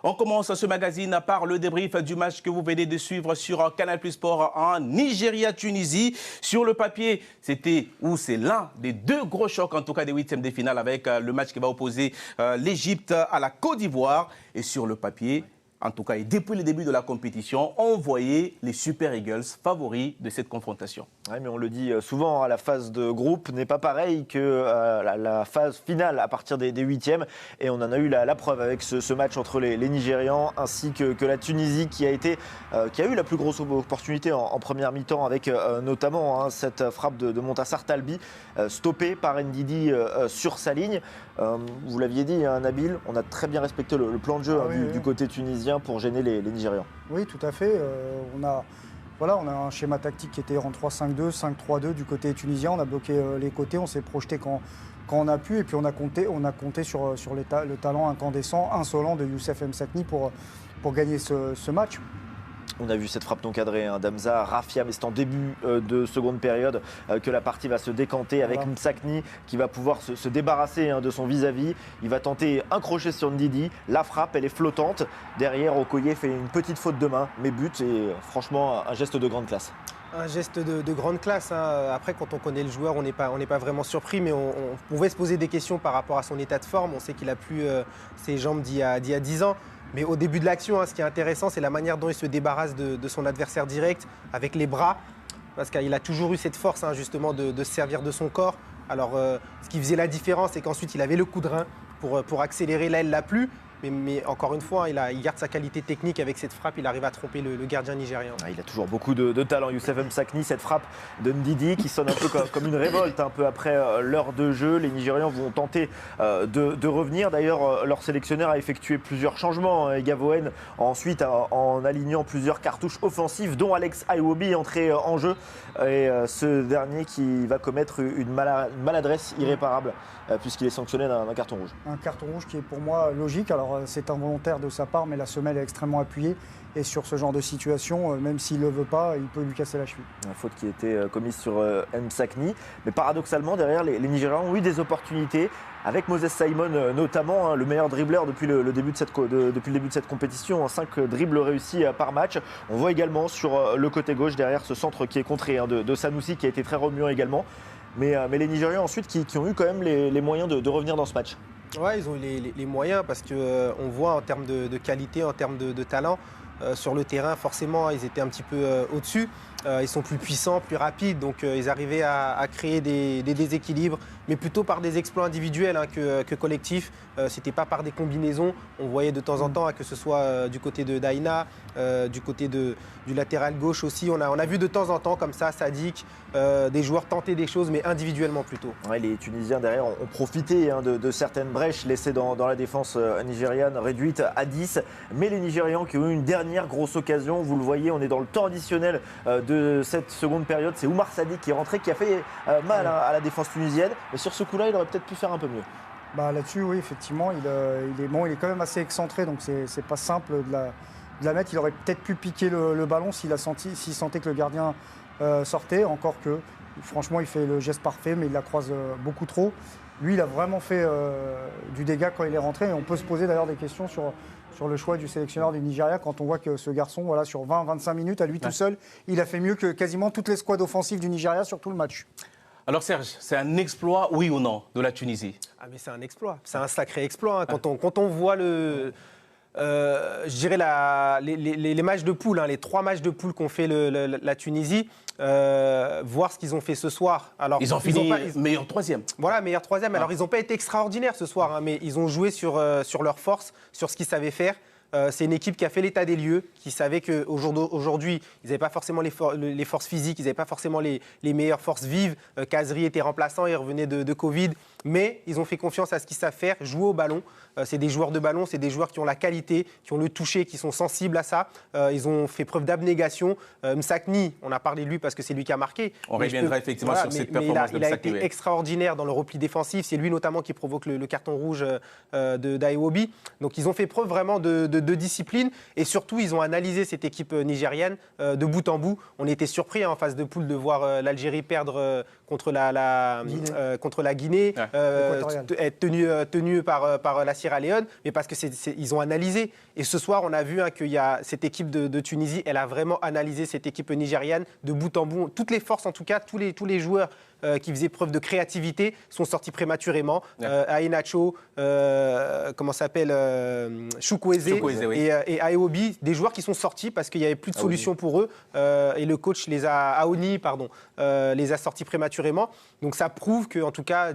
On commence ce magazine par le débrief du match que vous venez de suivre sur Canal Plus Sport en Nigeria-Tunisie. Sur le papier, c'est l'un des deux gros chocs, en tout cas des huitièmes de finale, avec le match qui va opposer l'Égypte à la Côte d'Ivoire. Et sur le papier, en tout cas, et depuis le début de la compétition, on voyait les Super Eagles favoris de cette confrontation. Oui, mais on le dit souvent, la phase de groupe n'est pas pareille que la phase finale à partir des huitièmes. Et on en a eu la preuve avec ce match entre les Nigérians ainsi que la Tunisie qui a eu la plus grosse opportunité en première mi-temps avec notamment cette frappe de Montassar Talbi stoppée par Ndidi sur sa ligne. Vous l'aviez dit, Nabil, on a très bien respecté le plan de jeu du côté tunisien pour gêner les Nigérians. Oui, tout à fait. On a un schéma tactique qui était en 3-5-2, 5-3-2 du côté tunisien. On a bloqué les côtés, on s'est projeté quand on a pu. Et puis on a compté sur le talent incandescent, insolent de Youssef Msakni pour gagner ce match. On a vu cette frappe non cadrée d'Hamza Rafia, mais c'est en début de seconde période que la partie va se décanter avec Msakni qui va pouvoir se débarrasser de son vis-à-vis. Il va tenter un crochet sur Ndidi. La frappe, elle est flottante. Derrière, Okoye fait une petite faute de main, mais but. Et franchement, un geste de grande classe. Un geste de grande classe. Après, quand on connaît le joueur, on n'est pas vraiment surpris, mais on pouvait se poser des questions par rapport à son état de forme. On sait qu'il a plus ses jambes d'il y a 10 ans. Mais au début de l'action, ce qui est intéressant, c'est la manière dont il se débarrasse de son adversaire direct avec les bras. Parce qu'il a toujours eu cette force, justement, de se servir de son corps. Alors, ce qui faisait la différence, c'est qu'ensuite, il avait le coup de rein pour accélérer. Là, il ne l'a plus. Mais encore une fois, il garde sa qualité technique avec cette frappe. Il arrive à tromper le gardien nigérian. Il a toujours beaucoup de talent, Youssef Msakni. Cette frappe de Ndidi qui sonne un peu comme une révolte, un peu après l'heure de jeu. Les Nigérians vont tenter de revenir. D'ailleurs, leur sélectionneur a effectué plusieurs changements. Gavoen, ensuite, en alignant plusieurs cartouches offensives, dont Alex Iwobi entré en jeu. Et ce dernier qui va commettre une maladresse irréparable, puisqu'il est sanctionné d'un carton rouge. Un carton rouge qui est pour moi logique. Alors, c'est involontaire de sa part, mais la semelle est extrêmement appuyée. Et sur ce genre de situation, même s'il ne le veut pas, il peut lui casser la cheville. Une faute qui a été commise sur Msakni. Mais paradoxalement, derrière, les Nigérians ont eu des opportunités. Avec Moses Simon notamment, le meilleur dribbleur depuis le début de cette compétition. 5 dribbles réussis par match. On voit également sur le côté gauche, derrière ce centre qui est contré de Sanoussi, qui a été très remuant également. Mais les Nigérians ensuite qui ont eu quand même les moyens de revenir dans ce match. Ouais, ils ont eu les moyens parce qu'on voit en termes de qualité, en termes de talent, sur le terrain, forcément, ils étaient un petit peu au-dessus. Ils sont plus puissants, plus rapides, donc ils arrivaient à créer des déséquilibres, mais plutôt par des exploits individuels que collectifs. C'était pas par des combinaisons. On voyait de temps en temps, que ce soit du côté de Daïna, du côté du latéral gauche aussi. On a vu de temps en temps, comme ça, Sadik, des joueurs tenter des choses, mais individuellement plutôt. Ouais, les Tunisiens derrière ont profité de certaines brèches laissées dans la défense nigériane, réduite à 10. Mais les Nigérians qui ont eu une dernière grosse occasion, vous le voyez, on est dans le temps additionnel de cette seconde période. C'est Oumar Sadi qui est rentré, qui a fait mal à la défense tunisienne. Mais sur ce coup-là, il aurait peut-être pu faire un peu mieux. Là-dessus, oui, effectivement, il est quand même assez excentré, donc c'est pas simple de la mettre. Il aurait peut-être pu piquer le ballon s'il sentait que le gardien sortait. Encore que, franchement, il fait le geste parfait, mais il la croise beaucoup trop. Lui, il a vraiment fait du dégât quand il est rentré. Et on peut se poser d'ailleurs des questions sur le choix du sélectionneur du Nigeria quand on voit que ce garçon, sur 20-25 minutes, à lui tout seul, il a fait mieux que quasiment toutes les squads offensives du Nigeria sur tout le match. Alors Serge, c'est un exploit, oui ou non, de la Tunisie? Mais c'est un exploit, c'est un sacré exploit. Quand on voit je dirais les matchs de poule, les 3 matchs de poule qu'ont fait la Tunisie, voir ce qu'ils ont fait ce soir. Alors, ils ont fini meilleur troisième. Voilà, meilleur troisième. Alors, ils n'ont pas été extraordinaires ce soir, mais ils ont joué sur leur force, sur ce qu'ils savaient faire. C'est une équipe qui a fait l'état des lieux, qui savait qu'aujourd'hui, ils n'avaient pas forcément les forces physiques, ils n'avaient pas forcément les meilleures forces vives. Kazri était remplaçant, il revenait de Covid. Mais ils ont fait confiance à ce qu'ils savent faire, jouer au ballon. C'est des joueurs de ballon, c'est des joueurs qui ont la qualité, qui ont le toucher, qui sont sensibles à ça. Ils ont fait preuve d'abnégation. Msakni, on a parlé de lui parce que c'est lui qui a marqué. On reviendra effectivement sur cette performance de Msakni. Il a été extraordinaire dans le repli défensif. C'est lui notamment qui provoque le carton rouge d'Iwobi. Donc ils ont fait preuve vraiment de discipline. Et surtout, ils ont analysé cette équipe nigérienne de bout en bout. On était surpris en phase de poule de voir l'Algérie perdre contre la Guinée, être tenu par la Sierra Leone, mais parce que ils ont analysé. Et ce soir, on a vu qu'il y a cette équipe de Tunisie, elle a vraiment analysé cette équipe nigériane de bout en bout. Toutes les forces, en tout cas, tous les joueurs qui faisaient preuve de créativité sont sortis prématurément. Ainacho, Chukwueze oui. et Ayobi, des joueurs qui sont sortis parce qu'il n'y avait plus de solution pour eux. Et le coach les a sortis prématurément. Donc ça prouve qu'en tout cas,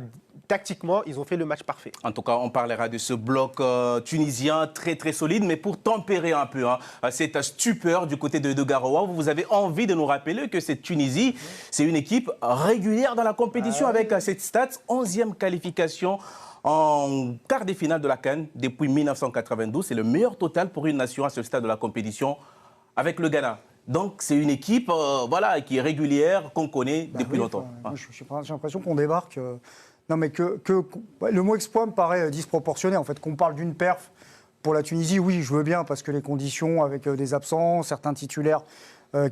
tactiquement, ils ont fait le match parfait. En tout cas, on parlera de ce bloc tunisien très très solide, mais pour tempérer un peu cette stupeur du côté de Garoua, vous avez envie de nous rappeler que cette Tunisie, c'est une équipe régulière dans la compétition avec cette stats, 11e qualification en quart de finale de la CAN depuis 1992. C'est le meilleur total pour une nation à ce stade de la compétition avec le Ghana. Donc, c'est une équipe qui est régulière, qu'on connaît depuis longtemps. J'ai l'impression qu'on débarque... Non, mais le mot exploit me paraît disproportionné. En fait, qu'on parle d'une perf pour la Tunisie, oui, je veux bien, parce que les conditions avec des absents, certains titulaires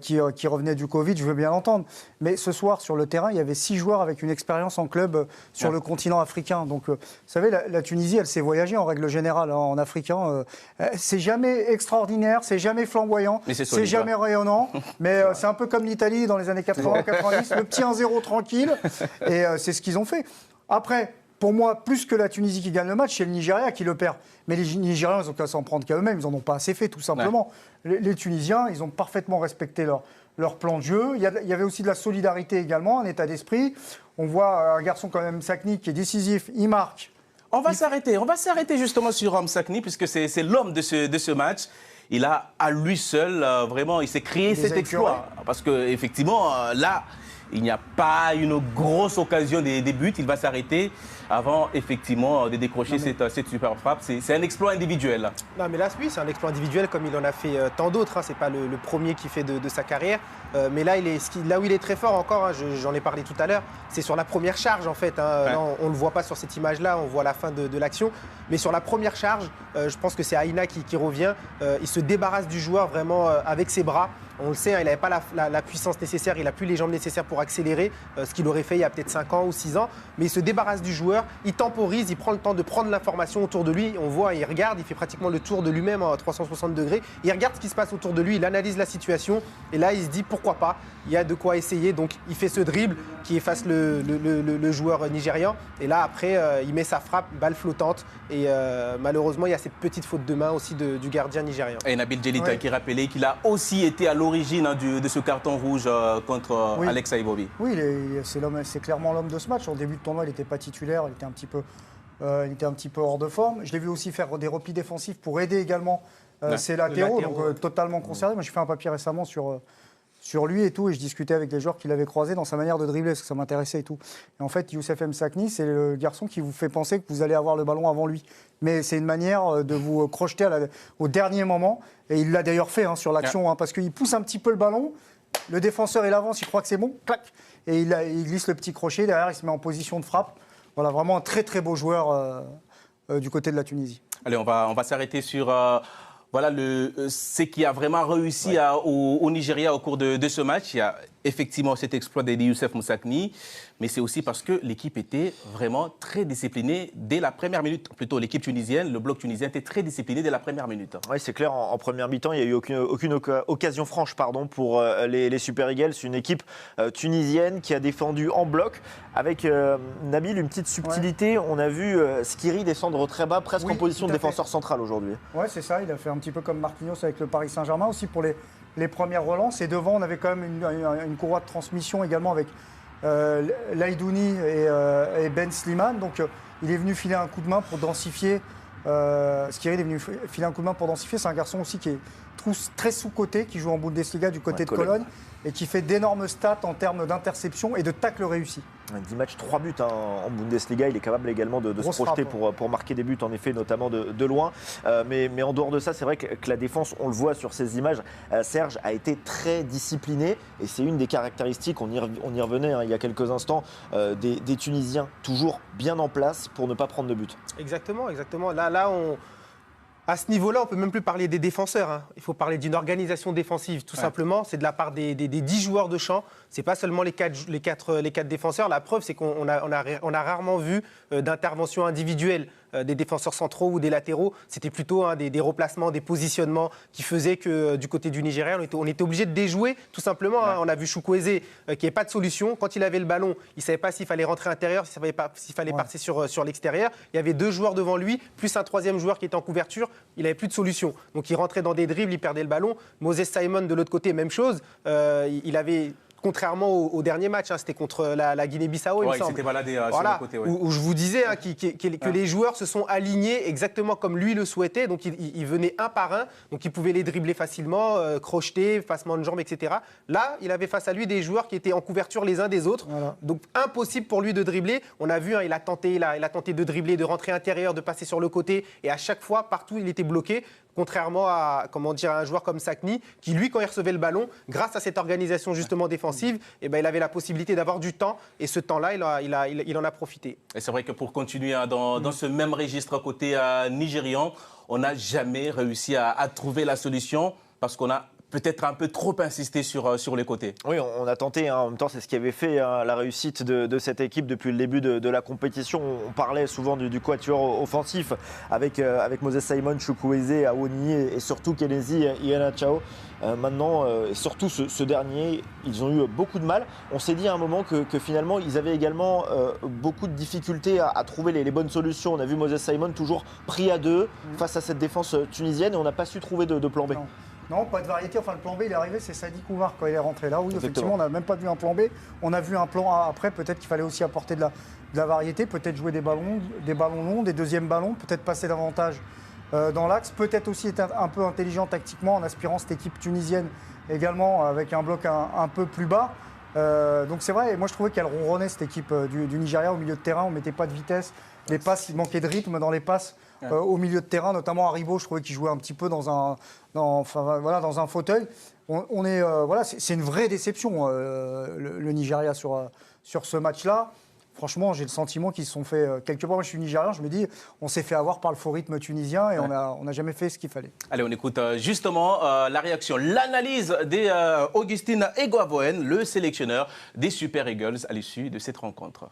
qui revenaient du Covid, je veux bien l'entendre. Mais ce soir, sur le terrain, il y avait 6 joueurs avec une expérience en club sur le continent africain. Donc, vous savez, la Tunisie, elle sait voyager en règle générale en africain. C'est jamais extraordinaire, c'est jamais flamboyant, c'est jamais rayonnant. Mais c'est un peu comme l'Italie dans les années 80-90, le petit 1-0 tranquille. Et c'est ce qu'ils ont fait. Après, pour moi, plus que la Tunisie qui gagne le match, c'est le Nigeria qui le perd. Mais les Nigériens, ils ont qu'à s'en prendre qu'à eux-mêmes. Ils n'en ont pas assez fait, tout simplement. Les Tunisiens, ils ont parfaitement respecté leur plan de jeu. Il y avait aussi de la solidarité également, un état d'esprit. On voit un garçon comme Msakni qui est décisif, il marque. On va s'arrêter justement sur Msakni, puisque c'est l'homme de ce match. Il a, à lui seul, vraiment, il s'est créé cet exploit. Parce qu'effectivement, là... Il n'y a pas une grosse occasion des buts. Il va s'arrêter avant, effectivement, de décrocher cette super frappe. C'est un exploit individuel. Non, mais là, oui, c'est un exploit individuel comme il en a fait tant d'autres. Ce n'est pas le premier qu'il fait de sa carrière. Mais là, là où il est très fort encore, j'en ai parlé tout à l'heure, c'est sur la première charge, en fait. Là, on ne le voit pas sur cette image-là, on voit la fin de l'action. Mais sur la première charge, je pense que c'est Aina qui revient. Il se débarrasse du joueur vraiment avec ses bras. On le sait, il n'avait pas la puissance nécessaire, il n'a plus les jambes nécessaires pour accélérer, ce qu'il aurait fait il y a peut-être 5 ans ou 6 ans. Mais il se débarrasse du joueur, il temporise, il prend le temps de prendre l'information autour de lui. On voit, il regarde, il fait pratiquement le tour de lui-même à 360 degrés. Il regarde ce qui se passe autour de lui, il analyse la situation. Et là, il se dit pourquoi pas, il y a de quoi essayer. Donc il fait ce dribble qui efface le joueur nigérian. Et là, après, il met sa frappe, balle flottante. Et malheureusement, il y a cette petite faute de main aussi du gardien nigérian. Et Nabil Djellit qui rappelait qu'il a aussi été à l'origine de ce carton rouge contre Alex Aibobi. Oui, c'est clairement l'homme de ce match. En début de tournoi, il n'était pas titulaire, il était un petit peu hors de forme. Je l'ai vu aussi faire des replis défensifs pour aider également ses latéraux, donc totalement concerné. Moi, j'ai fait un papier récemment sur lui et tout, et je discutais avec des joueurs qu'il avait croisés dans sa manière de dribbler, parce que ça m'intéressait et tout. Et en fait, Youssef Msakni, c'est le garçon qui vous fait penser que vous allez avoir le ballon avant lui. Mais c'est une manière de vous crocheter au dernier moment, et il l'a d'ailleurs fait sur l'action, parce qu'il pousse un petit peu le ballon, le défenseur il avance, il croit que c'est bon, clac, et il glisse le petit crochet, derrière il se met en position de frappe. Voilà, vraiment un très très beau joueur du côté de la Tunisie. Allez, on va s'arrêter sur... ce qui a vraiment réussi au Nigeria au cours de ce match. Il y a effectivement cet exploit de Youssef Msakni, mais c'est aussi parce que l'équipe était vraiment très disciplinée dès la première minute. Plutôt l'équipe tunisienne, le bloc tunisien était très discipliné dès la première minute. Oui, c'est clair, en première mi-temps, il n'y a eu aucune occasion franche pour les Super Eagles. Une équipe tunisienne qui a défendu en bloc avec, Nabil, une petite subtilité. On a vu Skiri descendre très bas, presque en position de défenseur central aujourd'hui. Oui, c'est ça, il a fait un petit peu comme Marquinhos avec le Paris Saint-Germain aussi pour les premières relances. Et devant, on avait quand même une courroie de transmission également avec Laïdouni et Ben Slimane. Donc, il est venu filer un coup de main pour densifier. Skiri est venu filer un coup de main pour densifier. C'est un garçon aussi qui est très sous-coté, qui joue en Bundesliga du côté de Cologne et qui fait d'énormes stats en termes d'interception et de tacles réussis. 10 matchs, 3 buts en Bundesliga. Il est capable également de se projeter pour marquer des buts, en effet, notamment de loin. Mais en dehors de ça, c'est vrai que la défense, on le voit sur ces images, Serge a été très discipliné. Et c'est une des caractéristiques, on y revenait il y a quelques instants, des Tunisiens toujours bien en place pour ne pas prendre de but. Exactement. Là À ce niveau-là, on ne peut même plus parler des défenseurs. Hein. Il faut parler d'une organisation défensive, tout simplement. C'est de la part des 10 joueurs de champ. Ce n'est pas seulement les quatre défenseurs. La preuve, c'est qu'on a rarement vu d'intervention individuelle des défenseurs centraux ou des latéraux. C'était plutôt des replacements, des positionnements qui faisaient que du côté du Nigeria, on était obligé de déjouer, tout simplement. Hein. On a vu Chukwueze qui n'avait pas de solution. Quand il avait le ballon, il ne savait pas s'il fallait rentrer intérieur, s'il fallait passer sur l'extérieur. Il y avait 2 joueurs devant lui, plus un 3e joueur qui était en couverture. Il n'avait plus de solution. Donc il rentrait dans des dribbles, il perdait le ballon. Moses Simon, de l'autre côté, même chose. Il avait... Contrairement au dernier match, hein, c'était contre la Guinée-Bissau, il me semble. Il s'était baladé sur le côté. Où je vous disais hein, que les joueurs se sont alignés exactement comme lui le souhaitait. Donc, il venait un par un. Donc, il pouvait les dribbler facilement, crocheter, passement de jambes, etc. Là, il avait face à lui des joueurs qui étaient en couverture les uns des autres. Voilà. Donc, impossible pour lui de dribbler. On a vu, hein, il a tenté de dribbler, de rentrer intérieur, de passer sur le côté. Et à chaque fois, partout, il était bloqué. Contrairement à un joueur comme Sakni, qui lui, quand il recevait le ballon, grâce à cette organisation justement défensive, il avait la possibilité d'avoir du temps. Et ce temps-là, il en a profité. Et c'est vrai que pour continuer dans ce même registre côté nigérian, on n'a jamais réussi à trouver la solution parce qu'on a peut-être un peu trop insisté sur les côtés. Oui, on a tenté, hein, en même temps, c'est ce qui avait fait la réussite de cette équipe depuis le début de la compétition. On parlait souvent du quatuor offensif avec Moses Simon, Chukwueze, Awoniyi et surtout Kenezi Iheanacho. Maintenant, surtout ce dernier, ils ont eu beaucoup de mal. On s'est dit à un moment que finalement, ils avaient également beaucoup de difficultés à trouver les bonnes solutions. On a vu Moses Simon toujours pris à 2 face à cette défense tunisienne et on n'a pas su trouver de plan B. Non, pas de variété. Enfin, le plan B, il est arrivé, c'est Sadi Koumar quand il est rentré là. Oui, effectivement, on n'a même pas vu un plan B. On a vu un plan A après. Peut-être qu'il fallait aussi apporter de la variété, peut-être jouer des ballons longs, des deuxièmes ballons, peut-être passer davantage dans l'axe. Peut-être aussi être un peu intelligent tactiquement en aspirant cette équipe tunisienne également avec un bloc un peu plus bas. Donc c'est vrai, et moi je trouvais qu'elle ronronnait cette équipe du Nigeria au milieu de terrain. On ne mettait pas de vitesse. Les passes, il manquait de rythme dans les passes. Au milieu de terrain, notamment Haribo, je trouvais qu'il jouait un petit peu dans un fauteuil. C'est une vraie déception, le Nigeria sur ce match-là. Franchement, j'ai le sentiment qu'ils se sont fait quelque part. Moi, je suis nigérien, je me dis, on s'est fait avoir par le faux rythme tunisien et on n'a jamais fait ce qu'il fallait. Allez, on écoute justement la réaction, l'analyse d'Augustin Eguavoen, le sélectionneur des Super Eagles à l'issue de cette rencontre.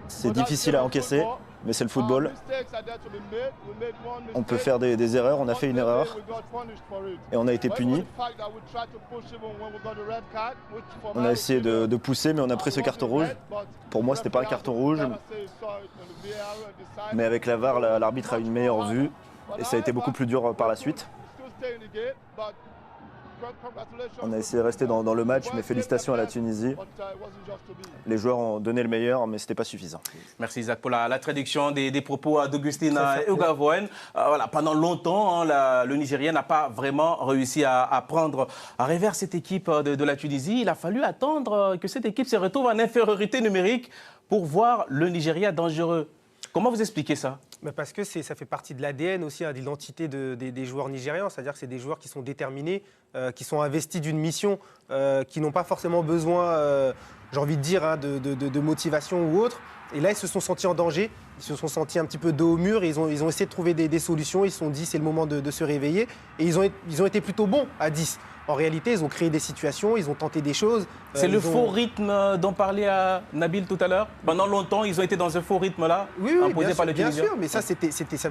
C'est difficile à encaisser, mais c'est le football. On peut faire des erreurs, on a fait une erreur et on a été puni. On a essayé de pousser, mais on a pris ce carton rouge. Pour moi, ce n'était pas un carton rouge, mais avec la VAR, l'arbitre a une meilleure vue et ça a été beaucoup plus dur par la suite. On a essayé de rester dans le match, mais félicitations à la Tunisie. Les joueurs ont donné le meilleur, mais ce n'était pas suffisant. Merci Isaac pour la traduction des propos d'Augustin Eguavoen. Pendant longtemps, le Nigeria n'a pas vraiment réussi à prendre à revers cette équipe de la Tunisie. Il a fallu attendre que cette équipe se retrouve en infériorité numérique pour voir le Nigeria dangereux. Comment vous expliquez ça ? Parce que ça fait partie de l'ADN aussi, hein, de l'identité des joueurs nigérians. C'est-à-dire que c'est des joueurs qui sont déterminés, qui sont investis d'une mission, qui n'ont pas forcément besoin, j'ai envie de dire, hein, de motivation ou autre. Et là, ils se sont sentis en danger, ils se sont sentis un petit peu dos au mur, et ils ont essayé de trouver des solutions. Ils se sont dit, c'est le moment de se réveiller. Et ils ont été plutôt bons à 10. En réalité, ils ont créé des situations, ils ont tenté des choses. C'est le faux rythme dont parlait Nabil tout à l'heure. Pendant longtemps, ils ont été dans un faux rythme-là, imposé par les Tunisiens. Bien sûr, mais ça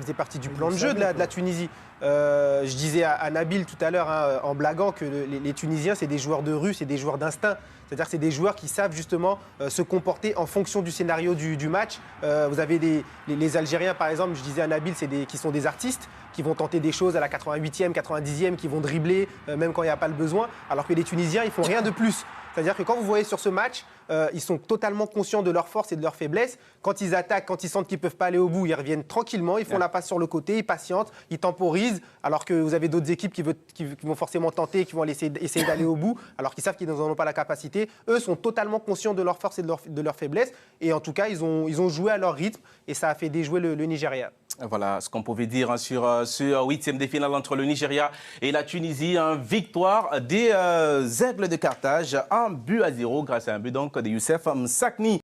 faisait partie du plan de jeu de la Tunisie. Je disais à Nabil tout à l'heure, hein, en blaguant, que les Tunisiens, c'est des joueurs de rue, c'est des joueurs d'instinct. C'est-à-dire que c'est des joueurs qui savent justement se comporter en fonction du scénario du match. Vous avez les Algériens, par exemple, je disais à Nabil, qui sont des artistes, qui vont tenter des choses à la 88e, 90e, qui vont dribbler, même quand il n'y a pas le besoin, alors que les Tunisiens, ils font rien de plus. C'est-à-dire que quand vous voyez sur ce match, ils sont totalement conscients de leurs forces et de leurs faiblesses. Quand ils attaquent, quand ils sentent qu'ils ne peuvent pas aller au bout, ils reviennent tranquillement, ils font la passe sur le côté, ils patientent, ils temporisent, alors que vous avez d'autres équipes qui vont forcément tenter, qui vont essayer d'aller au bout, alors qu'ils savent qu'ils n'en ont pas la capacité. Eux sont totalement conscients de leurs forces et de leurs faiblesses. Et en tout cas, ils ont joué à leur rythme et ça a fait déjouer le Nigeria. Voilà ce qu'on pouvait dire sur ce huitième de finale entre le Nigeria et la Tunisie. Victoire des Aigles de Carthage, 1-0 grâce à un but donc de Youssef Msakni.